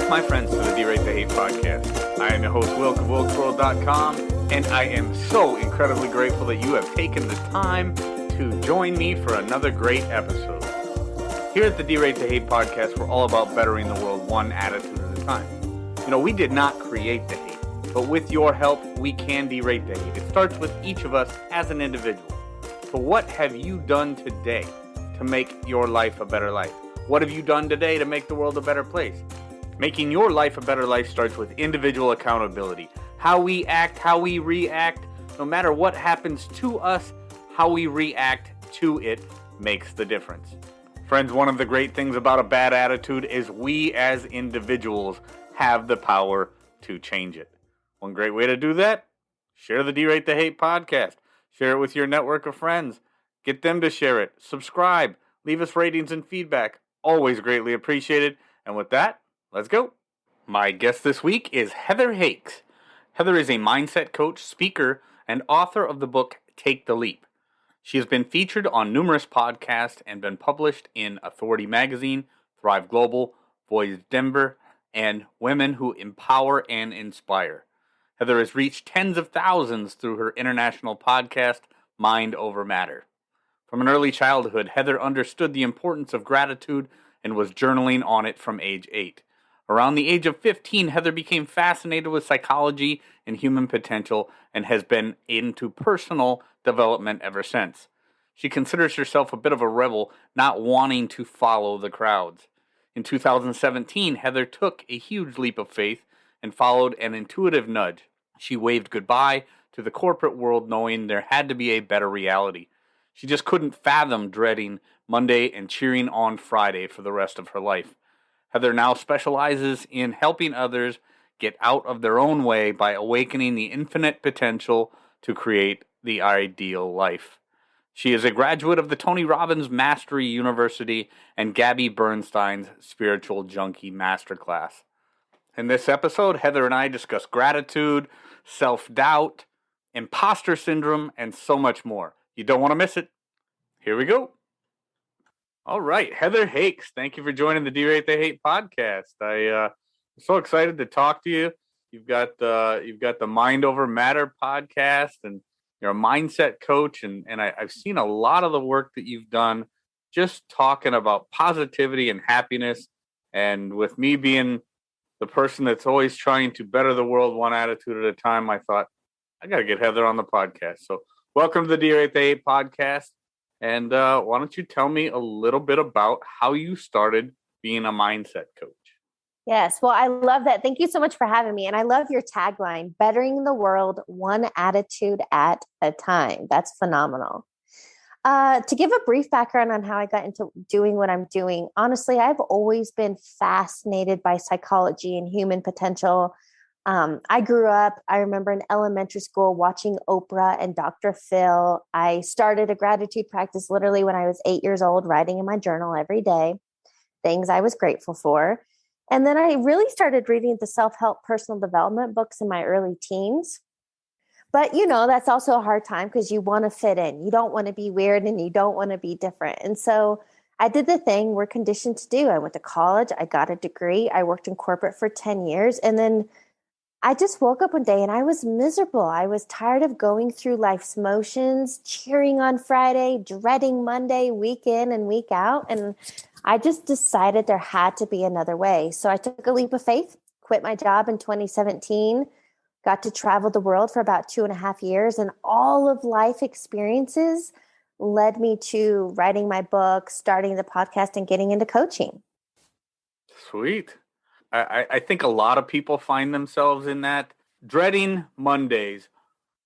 back, my friends, to the D-Rate the Hate podcast. I am your host, Wilk of WilkWorld.com, and I am so incredibly grateful that you have taken the time to join me for another great episode. Here at the D-Rate the Hate podcast, we're all about bettering the world one attitude at a time. You know, we did not create the hate, but with your help, we can derate the hate. It starts with each of us as an individual. So what have you done today to make your life a better life? What have you done today to make the world a better place? Making your life a better life starts with individual accountability. How we act, how we react, no matter what happens to us, how we react to it makes the difference. Friends, one of the great things about a bad attitude is we as individuals have the power to change it. One great way to do that, share the D-Rate the Hate podcast. Share it with your network of friends. Get them to share it. Subscribe. Leave us ratings and feedback. Always greatly appreciated. And with that, let's go. My guest this week is Heather Hakes. Heather is a mindset coach, speaker, and author of the book Take the Leap. She has been featured on numerous podcasts and been published in Authority Magazine, Thrive Global, Voice Denver, and Women Who Empower and Inspire. Heather has reached tens of thousands through her international podcast, Mind Over Matter. From an early childhood, Heather understood the importance of gratitude and was journaling on it from age 8. Around the age of 15, Heather became fascinated with psychology and human potential and has been into personal development ever since. She considers herself a bit of a rebel, not wanting to follow the crowds. In 2017, Heather took a huge leap of faith and followed an intuitive nudge. She waved goodbye to the corporate world knowing there had to be a better reality. She just couldn't fathom dreading Monday and cheering on Friday for the rest of her life. Heather now specializes in helping others get out of their own way by awakening the infinite potential to create the ideal life. She is a graduate of the Tony Robbins Mastery University and Gabby Bernstein's Spiritual Junkie Masterclass. In this episode, Heather and I discuss gratitude, self-doubt, imposter syndrome, and so much more. You don't want to miss it. Here we go. All right, Heather Hakes, thank you for joining the D-Rate the Hate podcast. I'm so excited to talk to you. You've got the Mind Over Matter podcast, and you're a mindset coach, and I've seen a lot of the work that you've done just talking about positivity and happiness. And with me being the person that's always trying to better the world one attitude at a time, I thought, I got to get Heather on the podcast. So welcome to the D-Rate the Hate podcast. And why don't you tell me a little bit about how you started being a mindset coach? Yes. Well, I love that. Thank you so much for having me. And I love your tagline, bettering the world one attitude at a time. That's phenomenal. To give a brief background on how I got into doing what I'm doing, honestly, I've always been fascinated by psychology and human potential. I grew up, I remember in elementary school watching Oprah and Dr. Phil. I started a gratitude practice literally when I was 8 years old, writing in my journal every day, things I was grateful for. And then I really started reading the self-help personal development books in my early teens. But, you know, that's also a hard time because you want to fit in. You don't want to be weird and you don't want to be different. And so I did the thing we're conditioned to do. I went to college. I got a degree. I worked in corporate for 10 years. And then I just woke up one day and I was miserable. I was tired of going through life's motions, cheering on Friday, dreading Monday, week in and week out. And I just decided there had to be another way. So I took a leap of faith, quit my job in 2017, got to travel the world for about 2.5 years. And all of life experiences led me to writing my book, starting the podcast, and getting into coaching. Sweet. I think a lot of people find themselves in that dreading Mondays,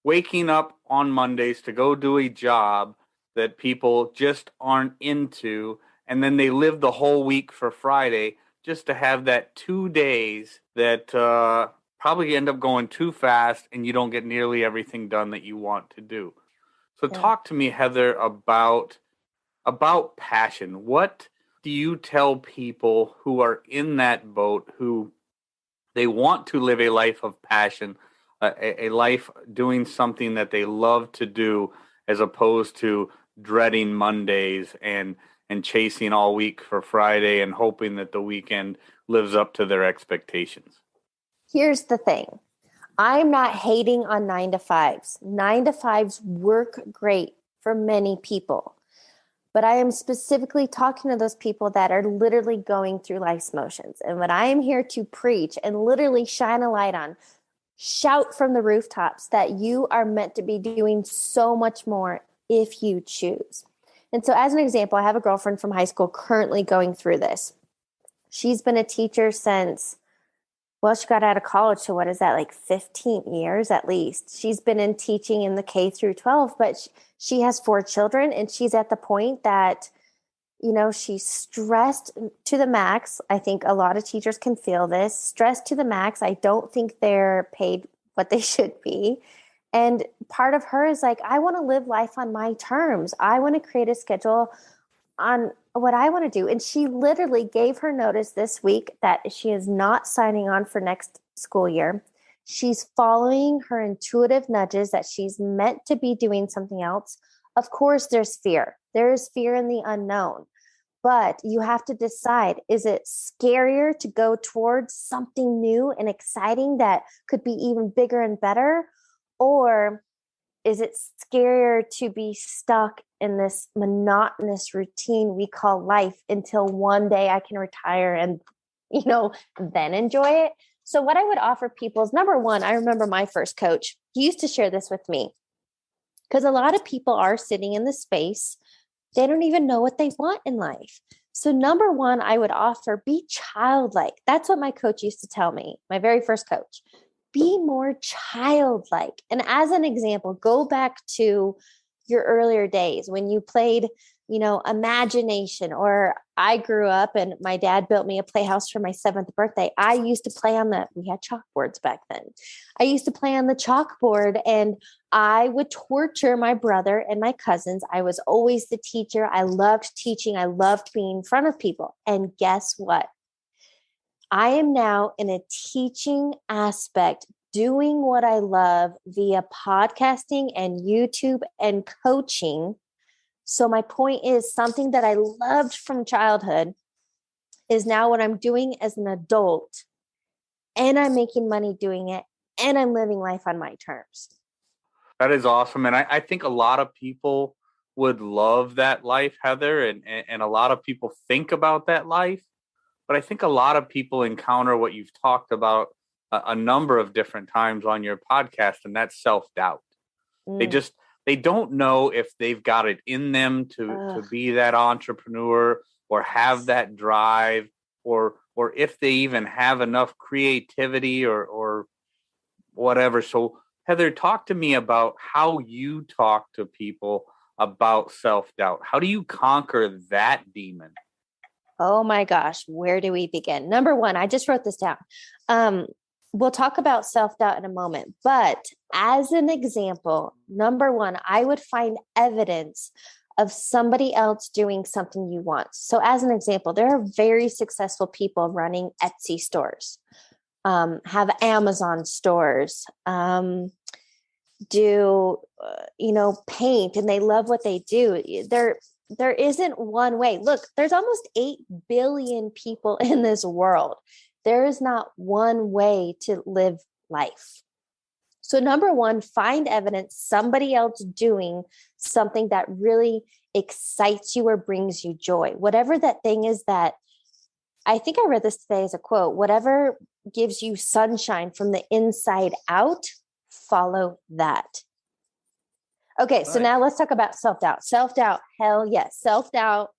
waking up on Mondays to go do a job that people just aren't into, and then they live the whole week for Friday just to have that 2 days that probably end up going too fast and you don't get nearly everything done that you want to do. So Talk to me, Heather, about passion. What do you tell people who are in that boat, who they want to live a life of passion, a life doing something that they love to do, as opposed to dreading Mondays and chasing all week for Friday and hoping that the weekend lives up to their expectations? Here's the thing. I'm not hating on 9 to 5s. 9 to 5s work great for many people. But I am specifically talking to those people that are literally going through life's motions. And what I am here to preach and literally shine a light on, shout from the rooftops that you are meant to be doing so much more if you choose. And so as an example, I have a girlfriend from high school currently going through this. She's been a teacher since, well, she got out of college. So what is that, like 15 years at least? She's been in teaching in the K through 12, but she has 4 children, and she's at the point that, she's stressed to the max. I think a lot of teachers can feel this, stressed to the max. I don't think they're paid what they should be. And part of her is like, I want to live life on my terms. I want to create a schedule on what I want to do. And she literally gave her notice this week that she is not signing on for next school year. She's following her intuitive nudges that she's meant to be doing something else. Of course, there's fear. There's fear in the unknown. But you have to decide, is it scarier to go towards something new and exciting that could be even bigger and better? Or is it scarier to be stuck in this monotonous routine we call life until one day I can retire and, then enjoy it? So what I would offer people is, number one, I remember my first coach, he used to share this with me, because a lot of people are sitting in the space. They don't even know what they want in life. So number one, I would offer, be childlike. That's what my coach used to tell me, my very first coach. Be more childlike. And as an example, go back to your earlier days when you played, imagination, or I grew up and my dad built me a playhouse for my 7th birthday. I used to play we had chalkboards back then. I used to play on the chalkboard, and I would torture my brother and my cousins. I was always the teacher. I loved teaching. I loved being in front of people. And guess what? I am now in a teaching aspect, doing what I love via podcasting and YouTube and coaching. So my point is, something that I loved from childhood is now what I'm doing as an adult, and I'm making money doing it, and I'm living life on my terms. That is awesome. And I think a lot of people would love that life, Heather, and a lot of people think about that life. But I think a lot of people encounter what you've talked about a number of different times on your podcast, and that's self-doubt. They don't know if they've got it in them to be that entrepreneur or have that drive, or if they even have enough creativity or whatever. So Heather, talk to me about how you talk to people about self-doubt. How do you conquer that demon? Oh my gosh, where do we begin? Number one, I just wrote this down. We'll talk about self-doubt in a moment, but as an example, number one, I would find evidence of somebody else doing something you want. So as an example, there are very successful people running Etsy stores, have Amazon stores, do, paint, and they love what they do. There isn't one way. Look, there's almost 8 billion people in this world. There is not one way to live life. So number one, find evidence, somebody else doing something that really excites you or brings you joy. Whatever that thing is, that I think I read this today as a quote, whatever gives you sunshine from the inside out, follow that. Okay, so now let's talk about self-doubt. Self-doubt, hell yes. Self-doubt,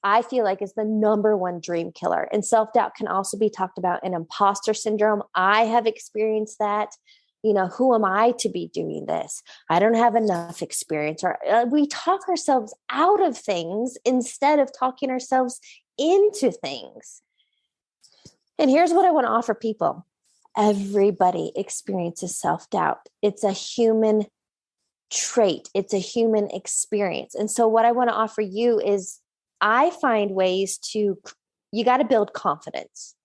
I feel like, is the number one dream killer. And self-doubt can also be talked about in imposter syndrome. I have experienced that. Who am I to be doing this? I don't have enough experience. Or we talk ourselves out of things instead of talking ourselves into things. And here's what I want to offer people. Everybody experiences self-doubt. It's a human trait. It's a human experience. And so what I want to offer you is, I find ways you got to build confidence.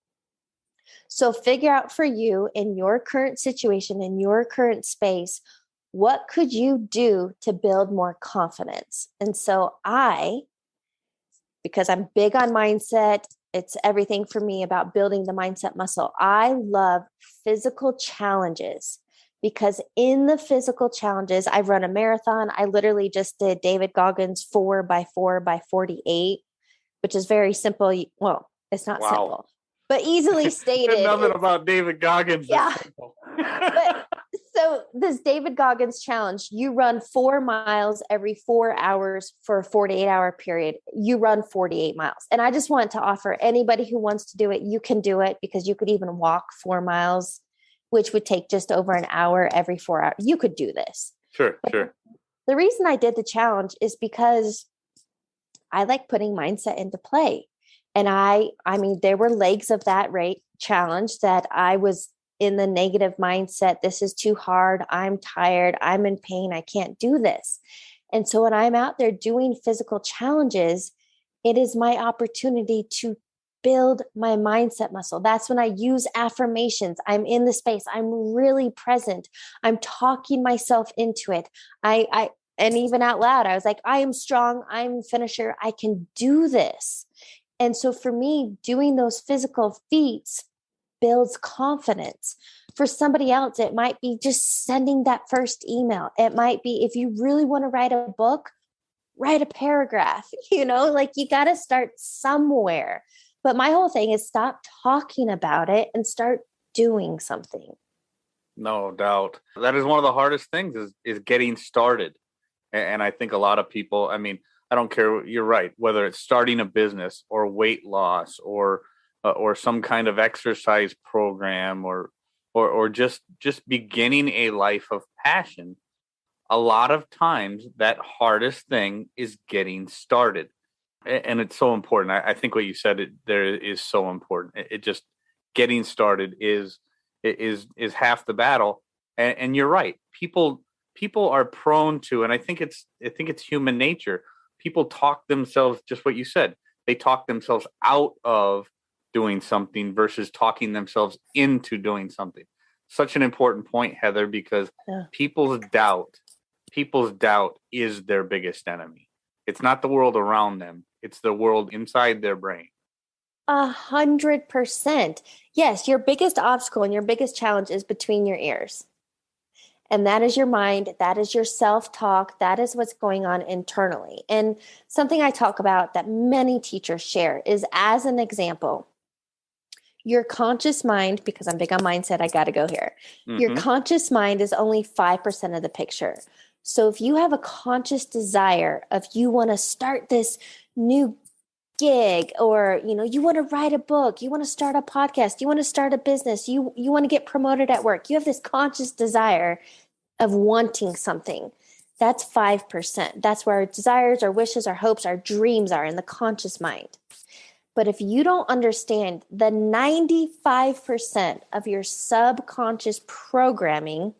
So figure out for you, in your current situation, in your current space, what could you do to build more confidence? And so because I'm big on mindset, It's everything for me about building the mindset muscle. I love physical challenges because in the physical challenges, I've run a marathon. I literally just did David Goggins 4x4x48, which is very simple. Well, it's not simple, but easily stated. Nothing about David Goggins is simple. But so this David Goggins challenge, you run 4 miles every 4 hours for a 48-hour period. You run 48 miles. And I just want to offer anybody who wants to do it, you can do it, because you could even walk 4 miles, which would take just over an hour every 4 hours. You could do this. Sure. The reason I did the challenge is because I like putting mindset into play. And I mean, there were legs of that challenge that I was in the negative mindset. This is too hard. I'm tired. I'm in pain. I can't do this. And so when I'm out there doing physical challenges, it is my opportunity to build my mindset muscle. That's when I use affirmations. I'm in the space. I'm really present. I'm talking myself into it. And even out loud, I was like, I am strong. I'm a finisher. I can do this. And so for me, doing those physical feats builds confidence. For somebody else, it might be just sending that first email. It might be, if you really want to write a book, write a paragraph, like you got to start somewhere. But my whole thing is stop talking about it and start doing something. No doubt. That is one of the hardest things is getting started. And I think a lot of people, I mean, I don't care. You're right. Whether it's starting a business or weight loss or some kind of exercise program or just beginning a life of passion, a lot of times that hardest thing is getting started. And it's so important. I think what you said there is so important. It just getting started is half the battle. And you're right. People are prone to, and I think it's human nature. People talk themselves, just what you said, they talk themselves out of doing something versus talking themselves into doing something. Such an important point, Heather, because people's doubt is their biggest enemy. It's not the world around them. It's the world inside their brain. 100%. Yes, your biggest obstacle and your biggest challenge is between your ears. And that is your mind. That is your self-talk. That is what's going on internally. And something I talk about that many teachers share is, as an example, your conscious mind, because I'm big on mindset, I got to go here. Mm-hmm. Your conscious mind is only 5% of the picture. So if you have a conscious desire of you want to start this new gig, or you want to write a book, you want to start a podcast, you want to start a business, you want to get promoted at work, you have this conscious desire of wanting something, that's 5%. That's where our desires, our wishes, our hopes, our dreams are, in the conscious mind. But if you don't understand the 95% of your subconscious programming,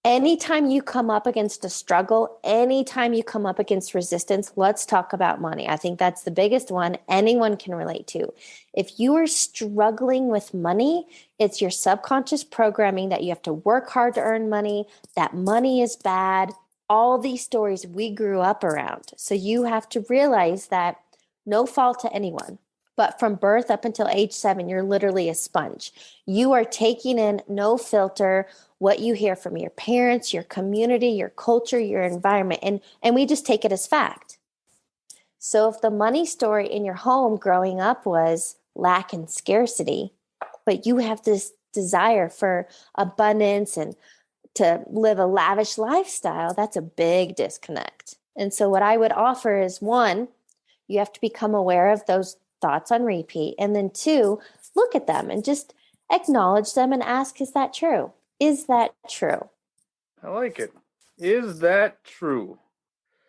anytime you come up against a struggle, anytime you come up against resistance, let's talk about money. I think that's the biggest one anyone can relate to. If you are struggling with money, it's your subconscious programming that you have to work hard to earn money, that money is bad, all these stories we grew up around. So you have to realize that, no fault to anyone, but from birth up until age 7, you're literally a sponge. You are taking in, no filter, what you hear from your parents, your community, your culture, your environment, and we just take it as fact. So if the money story in your home growing up was lack and scarcity, but you have this desire for abundance and to live a lavish lifestyle, that's a big disconnect. And so what I would offer is, 1, you have to become aware of those thoughts on repeat. And then 2, look at them and just acknowledge them and ask, is that true? Is that true? I like it. Is that true?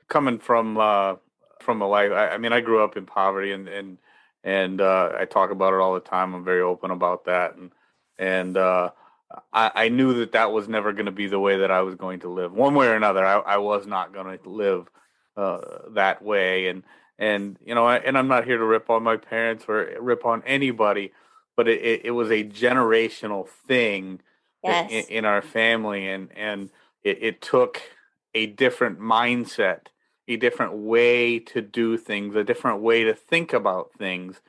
Coming from a life, I mean, I grew up in poverty, and I talk about it all the time. I'm very open about that, and I knew that was never going to be the way that I was going to live. One way or another, I was not going to live that way, and I'm not here to rip on my parents or rip on anybody, but it was a generational thing. Yes. In our family, and it took a different mindset, a different way to do things, a different way to think about things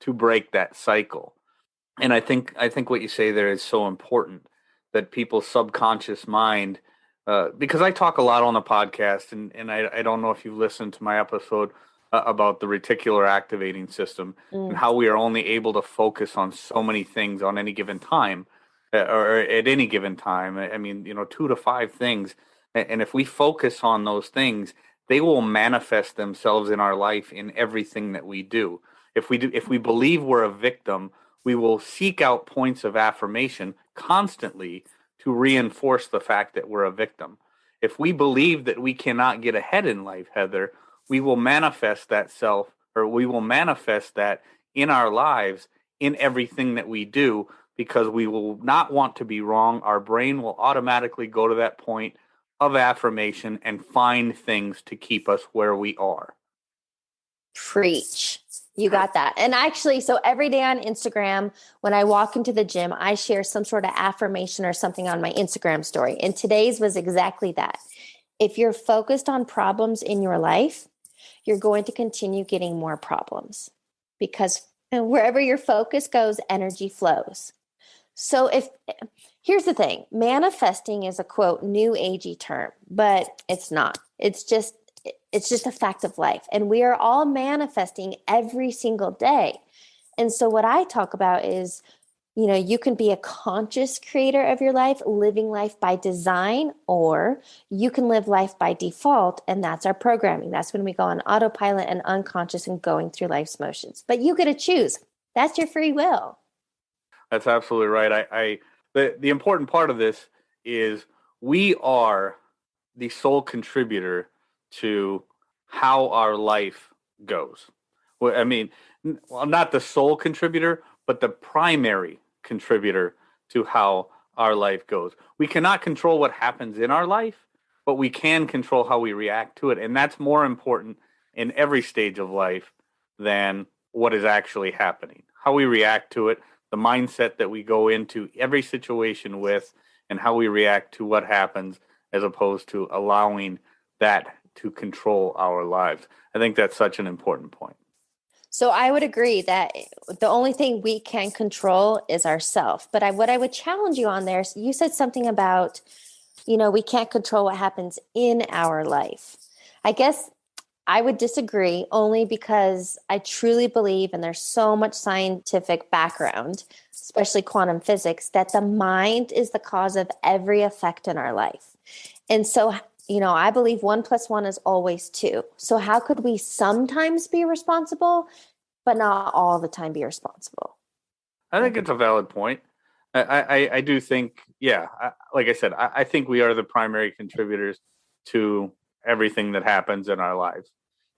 to break that cycle. And I think what you say there is so important, that people's subconscious mind, because I talk a lot on the podcast, and I don't know if you've listened to my episode about the reticular activating system and how we are only able to focus on so many things on any given time, or at any given time. I mean, 2 to 5 things. And if we focus on those things, they will manifest themselves in our life in everything that we do. If we believe we're a victim, we will seek out points of affirmation constantly to reinforce the fact that we're a victim. If we believe that we cannot get ahead in life, Heather, we will manifest that in our lives in everything that we do, because we will not want to be wrong. Our brain will automatically go to that point of affirmation and find things to keep us where we are. Preach. You got that. And actually, so every day on Instagram, when I walk into the gym, I share some sort of affirmation or something on my Instagram story. And today's was exactly that. If you're focused on problems in your life, you're going to continue getting more problems, because wherever your focus goes, energy flows. So here's the thing, manifesting is a quote, new agey term, but it's not. It's just a fact of life. And we are all manifesting every single day. And so what I talk about is, you can be a conscious creator of your life, living life by design, or you can live life by default. And that's our programming. That's when we go on autopilot and unconscious and going through life's motions. But you get to choose. That's your free will. That's absolutely right. The important part of this is we are the sole contributor to how our life goes. Well, I mean, not the sole contributor, but the primary contributor to how our life goes. We cannot control what happens in our life, but we can control how we react to it. And that's more important in every stage of life than what is actually happening. How we react to it, the mindset that we go into every situation with, and how we react to what happens, as opposed to allowing that to control our lives. I think that's such an important point. So I would agree that the only thing we can control is ourselves. But what I would challenge you on there, you said something about, we can't control what happens in our life. I guess I would disagree, only because I truly believe, and there's so much scientific background, especially quantum physics, that the mind is the cause of every effect in our life. And so, I believe 1 + 1 is always 2. So how could we sometimes be responsible, but not all the time be responsible? I think it's a valid point. I do think, like I said, I think we are the primary contributors to everything that happens in our lives.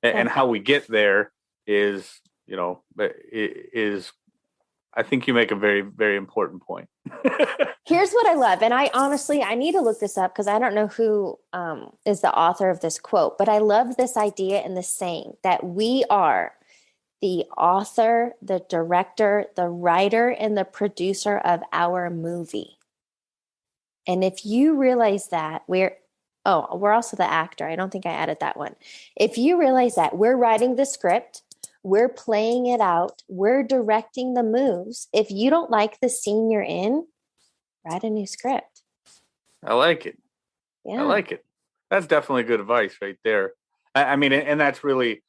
And how we get there is I think you make a very, very important point. Here's what I love. And I need to look this up because I don't know who is the author of this quote, but I love this idea and the saying that we are the author, the director, the writer, and the producer of our movie. And if you realize that we're also the actor. I don't think I added that one. If you realize that we're writing the script, we're playing it out, we're directing the moves. If you don't like the scene you're in, write a new script. I like it. Yeah. I like it. That's definitely good advice right there. I mean, and that's really,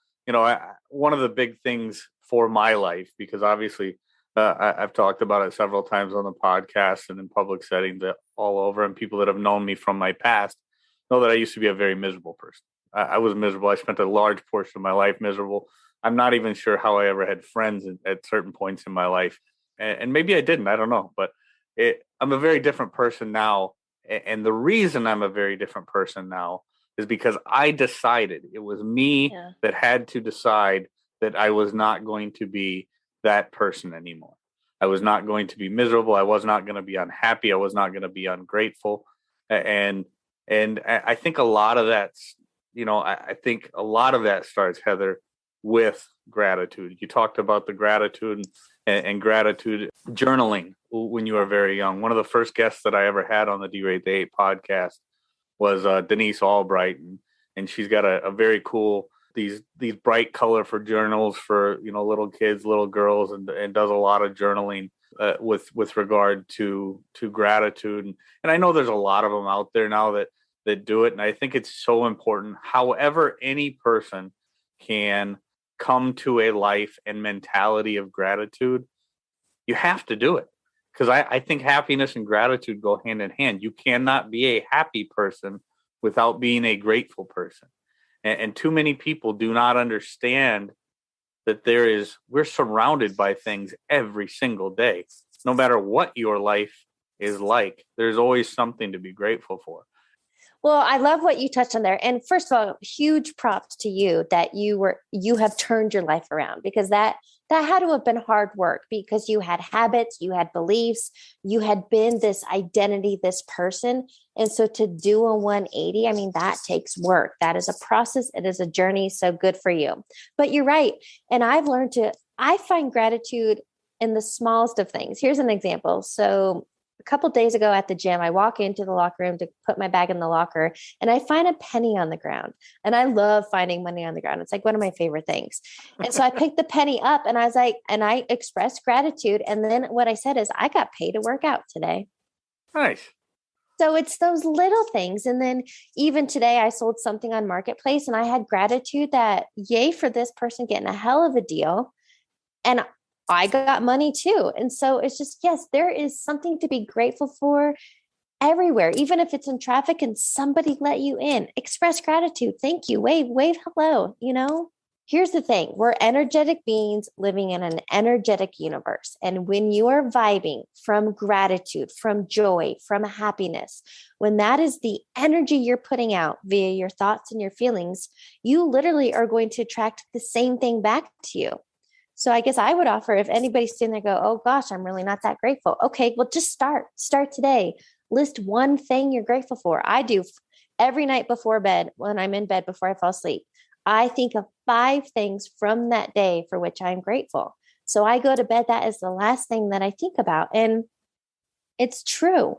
one of the big things for my life, because obviously I've talked about it several times on the podcast and in public settings all over, and people that have known me from my past know that I used to be a very miserable person. I was miserable. I spent a large portion of my life miserable. I'm not even sure how I ever had friends at certain points in my life. And maybe I didn't. I don't know. But I'm a very different person now. And the reason I'm a very different person now is because I decided, it was me that had to decide that I was not going to be that person anymore. I was not going to be miserable. I was not going to be unhappy. I was not going to be ungrateful. And I think a lot of that's, I think a lot of that starts, Heather, with gratitude. You talked about the gratitude and gratitude journaling when you were very young. One of the first guests that I ever had on the D-Rate the 8 podcast was Denise Albright, and she's got a very cool these bright, colorful journals for little kids, little girls, and does a lot of journaling with regard to gratitude. And I know there's a lot of them out there now that do it, and I think it's so important. However, any person can come to a life and mentality of gratitude, you have to do it. Because I think happiness and gratitude go hand in hand. You cannot be a happy person without being a grateful person. And too many people do not understand that we're surrounded by things every single day. No matter what your life is like, there's always something to be grateful for. Well, I love what you touched on there. And first of all, huge props to you that you have turned your life around, because that had to have been hard work, because you had habits, you had beliefs, you had been this identity, this person. And so to do a 180, I mean, that takes work. That is a process. It is a journey. So good for you. But you're right. And I find gratitude in the smallest of things. Here's an example. So a couple of days ago at the gym, I walk into the locker room to put my bag in the locker, and I find a penny on the ground. And I love finding money on the ground. It's like one of my favorite things. And so I picked the penny up, and I was like, and I expressed gratitude. And then what I said is, I got paid to work out today. Nice. So it's those little things. And then even today, I sold something on Marketplace, and I had gratitude that, yay for this person getting a hell of a deal. And I got money too. And so it's just, yes, there is something to be grateful for everywhere. Even if it's in traffic and somebody let you in, express gratitude. Thank you. Wave hello. Here's the thing. We're energetic beings living in an energetic universe. And when you are vibing from gratitude, from joy, from happiness, when that is the energy you're putting out via your thoughts and your feelings, you literally are going to attract the same thing back to you. So I guess I would offer, if anybody's sitting there go, oh gosh, I'm really not that grateful. Okay, well, just start today. List one thing you're grateful for. I do every night before bed, when I'm in bed before I fall asleep. I think of 5 things from that day for which I'm grateful. So I go to bed. That is the last thing that I think about. And it's true.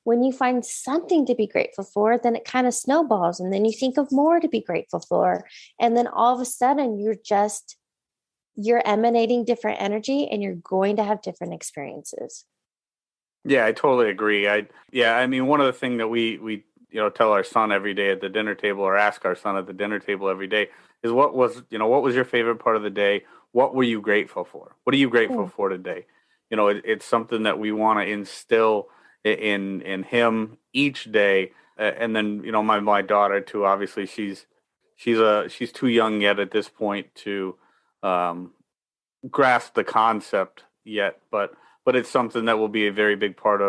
When you find something to be grateful for, then it kind of snowballs. And then you think of more to be grateful for. And then all of a sudden you're emanating different energy, and you're going to have different experiences. Yeah, I totally agree. I mean, one of the things that we tell our son every day at the dinner table, or ask our son at the dinner table every day, is what was your favorite part of the day? What were you grateful for? What are you grateful for today? It's something that we want to instill in him each day. And then, my daughter too, obviously she's too young yet at this point to grasp the concept yet, but it's something that will be a very big part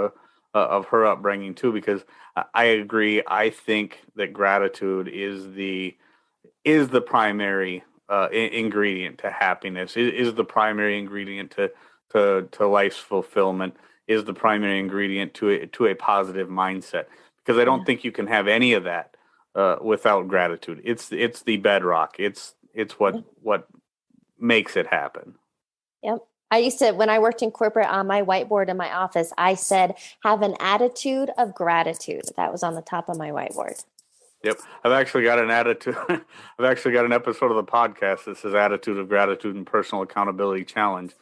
of her upbringing too, because I agree. I think that gratitude is the primary ingredient to happiness, is the primary ingredient to life's fulfillment, is the primary ingredient to a positive mindset, because I don't think you can have any of that without gratitude. It's the bedrock. It's what makes it happen. Yep. I used to, when I worked in corporate, on my whiteboard in my office, I said, have an attitude of gratitude. That was on the top of my whiteboard. Yep. I've actually got an attitude. I've actually got an episode of the podcast that says Attitude of Gratitude and Personal Accountability Challenge,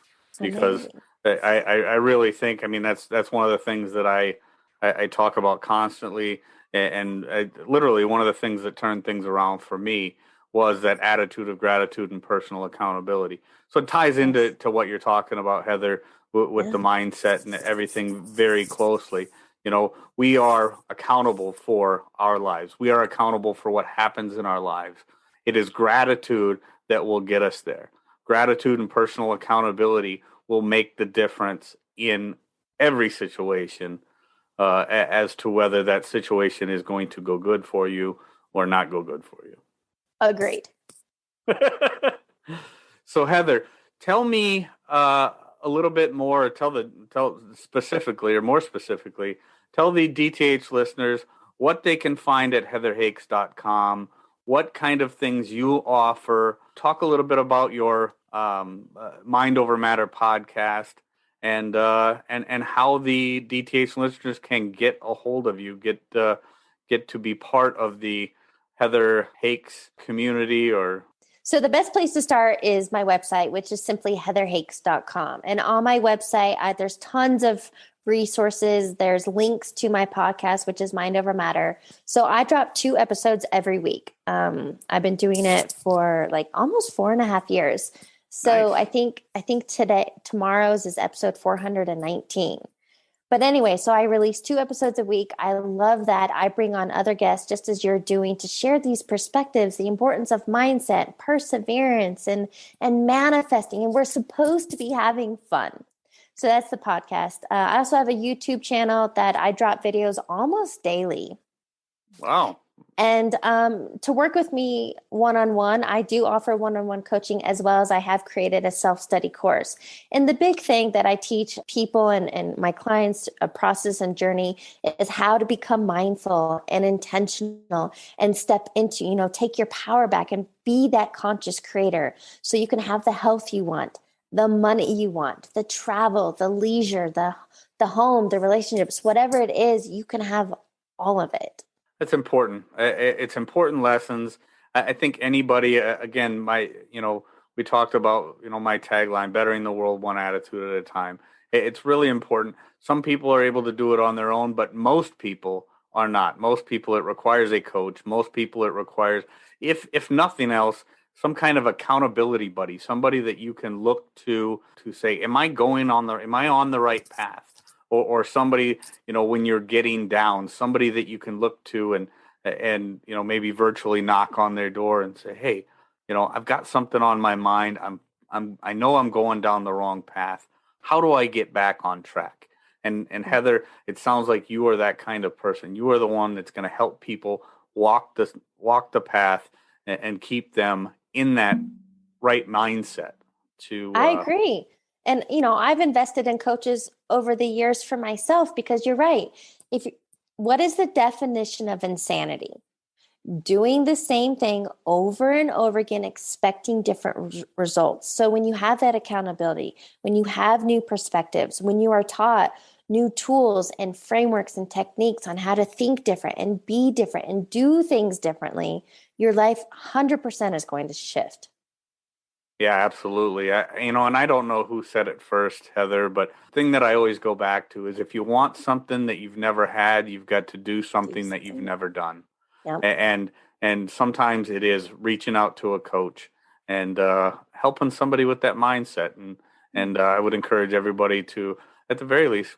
because I really think, I mean, that's one of the things that I talk about constantly. And literally one of the things that turned things around for me was that attitude of gratitude and personal accountability. So it ties into what you're talking about, Heather, with the mindset and everything very closely. We are accountable for our lives. We are accountable for what happens in our lives. It is gratitude that will get us there. Gratitude and personal accountability will make the difference in every situation as to whether that situation is going to go good for you or not go good for you. Agreed. So Heather, tell me a little bit more. Tell specifically, or more specifically, tell the DTH listeners what they can find at heatherhakes.com. What kind of things you offer. Talk a little bit about your Mind Over Matter podcast, and how the DTH listeners can get a hold of you, get to be part of the Heather Hakes community. Or So the best place to start is my website, which is simply heatherhakes.com. And on my website, there's tons of resources. There's links to my podcast, which is Mind Over Matter. So I drop 2 episodes every week. I've been doing it for like almost 4.5 years. So nice. I think tomorrow's is episode 419. But anyway, so I release 2 episodes a week. I love that. I bring on other guests, just as you're doing, to share these perspectives, the importance of mindset, perseverance, and manifesting. And we're supposed to be having fun. So that's the podcast. I also have a YouTube channel that I drop videos almost daily. Wow. And to work with me one-on-one, I do offer one-on-one coaching, as well as I have created a self-study course. And the big thing that I teach people and my clients a process and journey is how to become mindful and intentional and step into, take your power back and be that conscious creator so you can have the health you want, the money you want, the travel, the leisure, the home, the relationships, whatever it is, you can have all of it. It's important. It's important lessons. I think anybody, again, we talked about, my tagline, bettering the world one attitude at a time. It's really important. Some people are able to do it on their own, but most people are not. Most people, it requires a coach. Most people, it requires, if nothing else, some kind of accountability buddy, somebody that you can look to say, am I on the right path? Or somebody, when you're getting down, somebody that you can look to and maybe virtually knock on their door and say, hey, I've got something on my mind. I know I'm going down the wrong path. How do I get back on track? And Heather, it sounds like you are that kind of person. You are the one that's going to help people walk the path and keep them in that right mindset. I agree. And, I've invested in coaches over the years for myself, because you're right. What is the definition of insanity? Doing the same thing over and over again, expecting different results. So when you have that accountability, when you have new perspectives, when you are taught new tools and frameworks and techniques on how to think different and be different and do things differently, your life 100% is going to shift. Yeah, absolutely. And I don't know who said it first, Heather, but the thing that I always go back to is if you want something that you've never had, you've got to do something that you've never done. Yep. And sometimes it is reaching out to a coach and helping somebody with that mindset. And I would encourage everybody to, at the very least,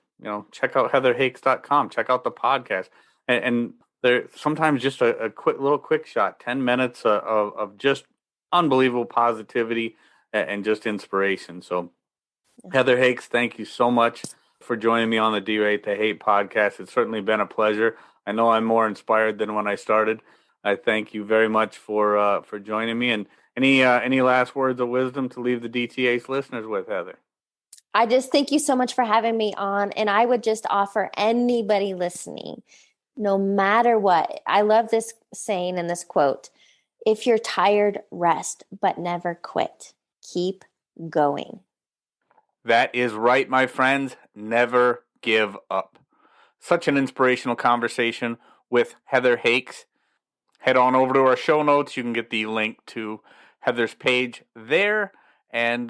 check out heatherhakes.com, check out the podcast. And there sometimes just a quick shot, 10 minutes of just unbelievable positivity and just inspiration. So Heather Hakes, thank you so much for joining me on the D-Rate the Hate podcast. It's certainly been a pleasure. I know I'm more inspired than when I started. I thank you very much for joining me. And any last words of wisdom to leave the DTA's listeners with, Heather? I just thank you so much for having me on. And I would just offer anybody listening, no matter what, I love this saying and this quote: if you're tired, rest, but never quit. Keep going. That is right, my friends. Never give up. Such an inspirational conversation with Heather Hakes. Head on over to our show notes. You can get the link to Heather's page there. And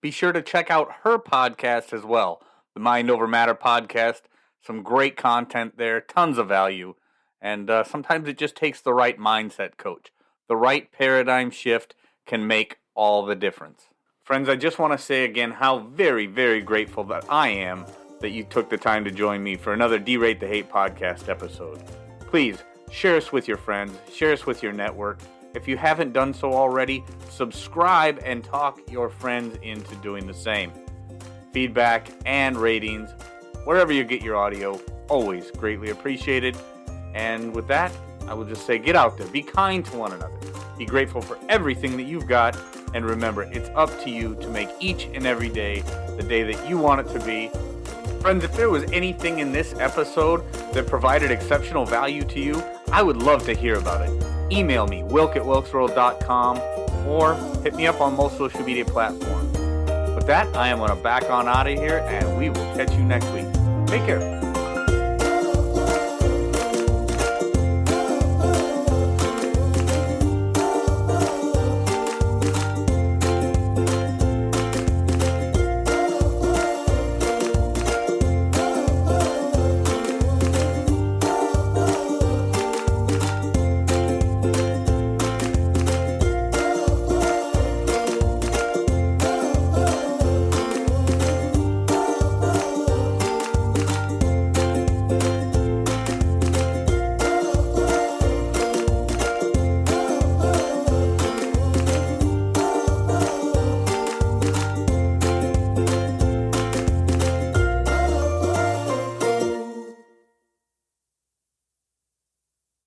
be sure to check out her podcast as well, the Mind Over Matter podcast. Some great content there, tons of value. And sometimes it just takes the right mindset coach. The right paradigm shift can make all the difference. Friends, I just want to say again how very, very grateful that I am that you took the time to join me for another D-Rate the Hate podcast episode. Please share us with your friends, share us with your network. If you haven't done so already, subscribe and talk your friends into doing the same. Feedback and ratings, wherever you get your audio, always greatly appreciated. And with that, I will just say, get out there, be kind to one another, be grateful for everything that you've got, and remember, it's up to you to make each and every day the day that you want it to be. Friends, if there was anything in this episode that provided exceptional value to you, I would love to hear about it. Email me, wilk@wilksworld.com, or hit me up on most social media platforms. With that, I am going to back on out of here, and we will catch you next week. Take care.